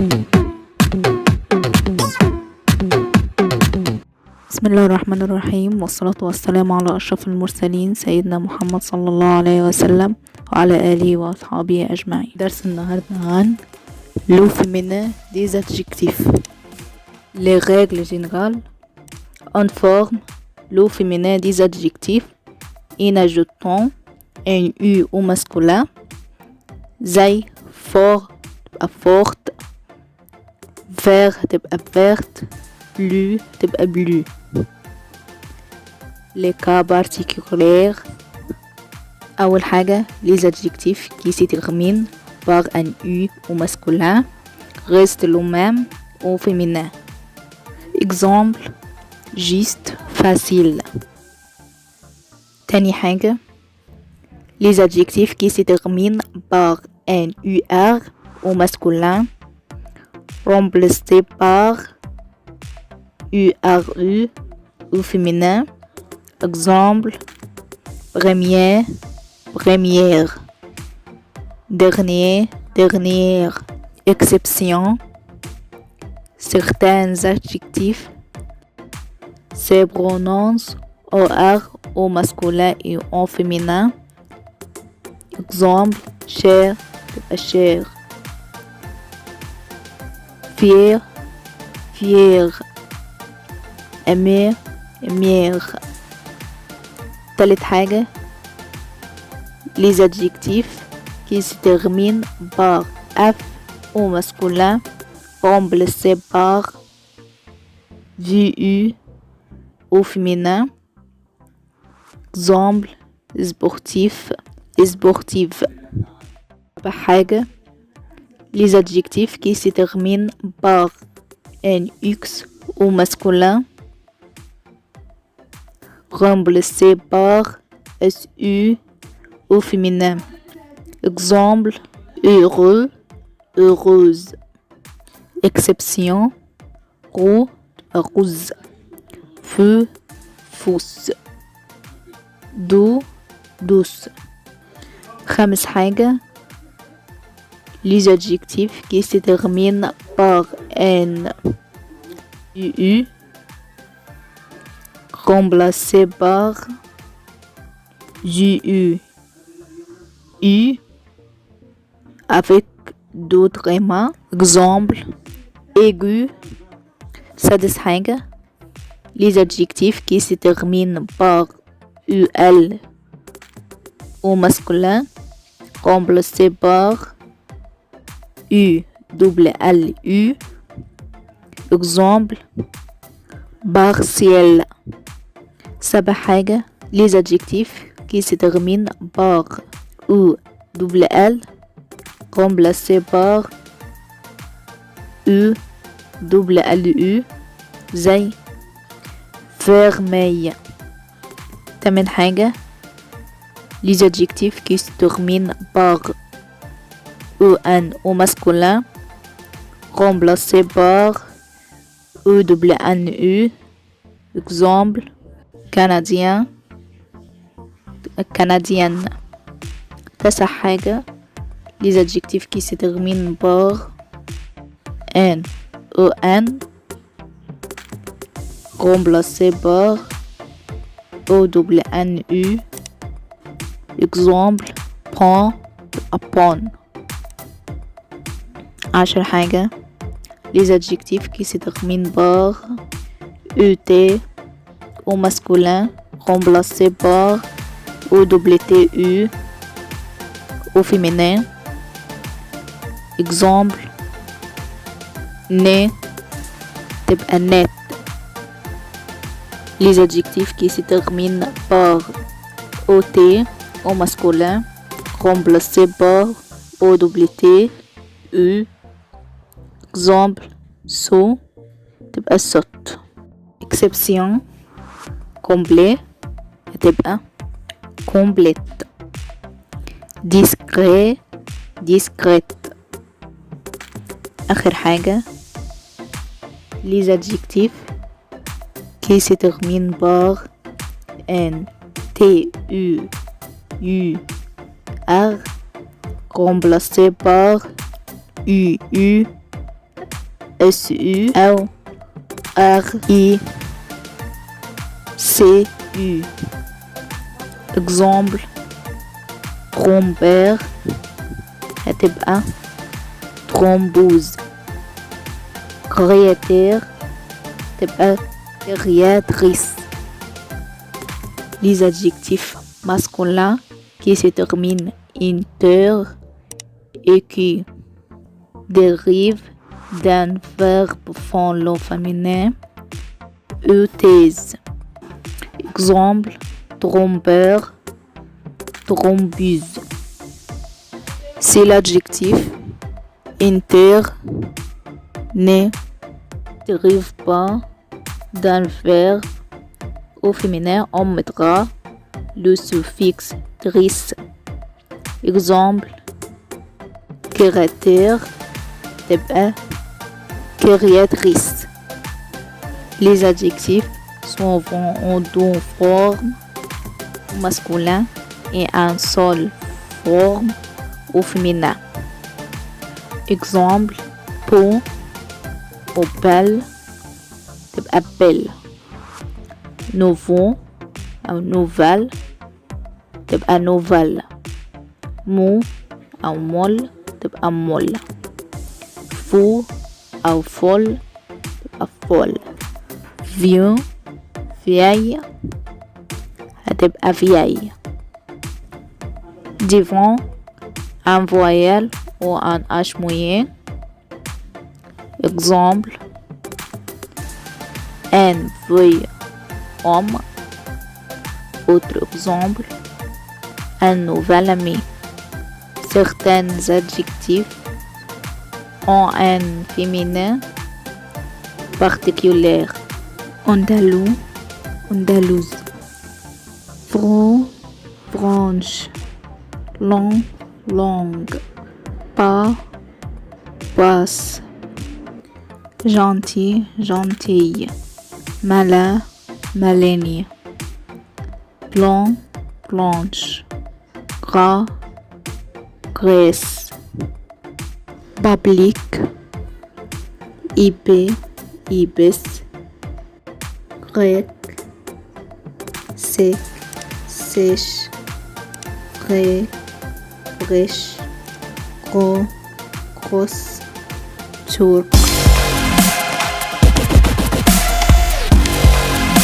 بسم الله الرحمن الرحيم، والصلاة والسلام على أشرف المرسلين سيدنا محمد صلى الله عليه وسلم وعلى آله وأصحابه أجمعين. درس النهاردة عن le féminin des adjectifs. Les règles générales. On forme le féminin des adjectifs en ajoutant un U au masculin. زي fort تبقى forte، vert تبقى verte، bleu تبقى bleu. Les cas particuliers. أول حاجة les adjectifs qui se terminent par un U au masculin restent le même au féminin. Exemple: juste, facile. تاني حاجة les adjectifs qui se terminent par un UR au masculin remplacés par URU au féminin. Exemple: premier, première, dernier, dernière. Exception: certains adjectifs se prononcent OR au masculin et au féminin. Exemple: cher, cher. Fier, fier. Aimer, aimer. تالت حاجة les adjectifs qui se terminent par F au masculin remplacés par VU au féminin. Exemple: sportif, sportive. رابع حاجة les adjectifs qui se terminent par un X au masculin remplacés par SU au féminin. Exemple: heureux, heureuse. Exception: roux, rouge. Feu, fousse. doux, douce. خامس حاجة les adjectifs qui se terminent par un UU remplacés par JU U avec d'autres éléments. Exemple: aigu. سادس حاجة les adjectifs qui se terminent par UL au masculin remplacés par ULLU. Exemple: partiel. سابع حاجة les adjectifs qui se terminent par ULL remplacés par ULLU زي vermeil. تامن حاجة les adjectifs qui se terminent par UN au masculin remplacés par EWNU. Exemple: canadien, canadienne. تاسع حاجة les adjectifs qui se terminent par N remplacés par OWNU. Exemple: pont, upon. 10 حاجة les adjectifs qui se terminent par ET au masculin remplacés par OWTU au féminin. Exemple: né, تبقى net. Les adjectifs qui se terminent par OT au masculin remplacés par OWTU. Exemple: saut, تبقى صوت. Exception: complet تبقى complète. discret, discrète. آخر حاجة les adjectifs qui se terminent par N, T, U, U, R remplacés par U, SU أو RICU. Exemple trombeur هتبقى thrombose. créateur تبقى créatrice. Les adjectifs masculins qui se terminent inter et qui dérivent d'un verbe font féminin eutèse. Exemple trombeur, trombeuse. Si l'adjectif inter ne dérive pas d'un verbe au féminin, on mettra le suffixe tris. Exemple créateur تبقى créatrice. Les adjectifs souvent ont deux formes au masculin et une seule forme au féminin. Exemple peau ou belle تبقى belle. Nouveau أو nouvelle تبقى nouvelle. mou أو molle تبقى molle. fou أو folle تبقى folle. vieux vieille هتبقى vieille. devant un voyelle ou un H moyen. Exemple un vieux homme. Autre exemple un nouvel ami. Certains adjectifs ont un féminin particulier. Andalou, andalouse. Franc, franche. Long, longue. Pas, passe. Gentil, gentille. Malin, maligne. Blanc, blanche. Gras, graisse. Public, IP, ibis. Grec, sec, sèche. Frais, fraîche. Gros, grosse. Turc.